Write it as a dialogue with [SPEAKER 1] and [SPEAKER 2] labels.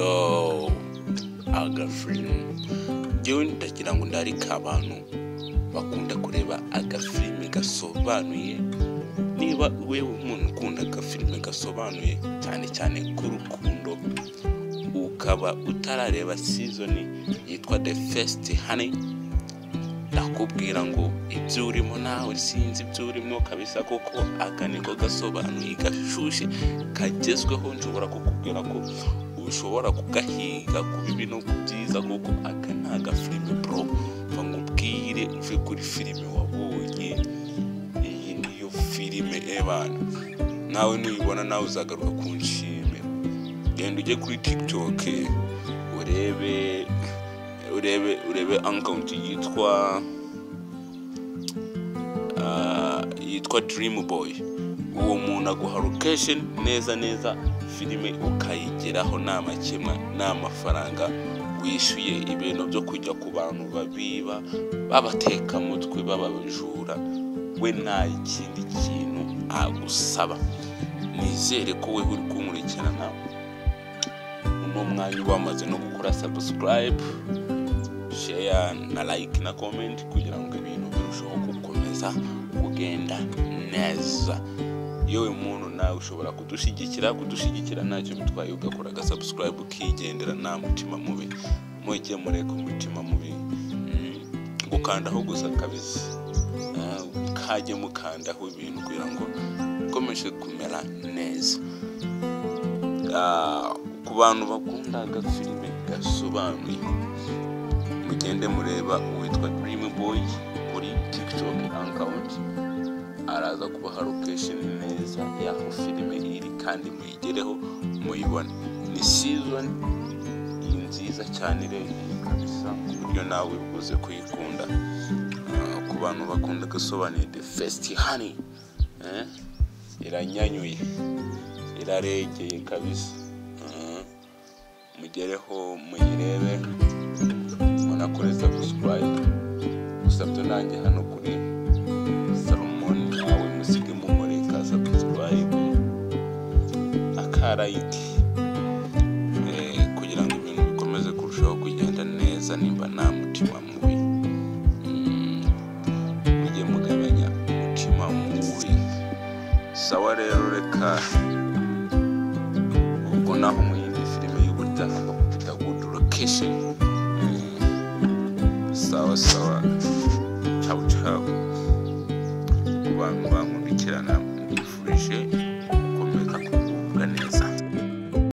[SPEAKER 1] Oh, agafilime jewe ndagira ngo ndarika abantu bakunda kureba agafilime gasobanuye. Niba wewe umuntu ukunda agafilime gasobanuye cyane cyane k'urukundo, ukaba utarareba season yitwa The First Honey, nakubwira ngo ibyo urimo nawe sinzi ibyo urimo kabisa, kuko aka niko gasobanuye gashushe kagezweho. Nshobora kukubwira ko ushobora kugahiga kuba ibintu byiza, kuko aka ntaga filime bro. Nkubwire uve kuri filime wabonye, iyi niyo filime ebana, nawe nuyibona nawe uzagaruka kunshimira. Genda ujye kuri TikTok urebe account yitwa Dream Boy. Uwo muntu aguha location neza filime ukayigeraho nta makemwa n'amafaranga wishyuye ibintu byo kujya ku bantu babiba babateka mutwe babajura. We nta ikindi kintu agusaba. Nizere ko we uri kunkurikirana uno mwanya wamaze no gukora subscribe, share na like na comment kugira ngo ibintu birusheho gukomeza kugenda neza. Yewe muntu nawe ushobora kudushyigikira ntacyo bitwaye, ugakora ga subscribe ukigendera nta mutima mubi. Mujye mureka umutima mubi gukandaho gusa kabisa, kajye mukandaho ibintu kugira ngo ukomeze kumera neza. Ku bantu bakunda agafilime gasobanuye, mugende mureba uwitwa Dream Boy kuri TikTok account, araza kubaha location neza y'aho filime iri kandi muyigereho muyibone. Ni season nziza cyane rero kabisa, kuburyo nawe uze kuyikunda. Ku bantu bakunda gasobanuye The First Honey, iranyanyuye, iraregeye kabisa. Mugereho muyirebe, munakore subscribe. Usabye nanjye hano kuri Salomon, nawe musige mumureka subscribe akarayiti, kugira ngo ibintu bikomeze kurushaho kugenda neza. Nimba nta mutima mubi, mujye mugabanya umutima mubi. Sawa rero, reka ubwo naho mu yindi filime y'ubutaha bakubita good location.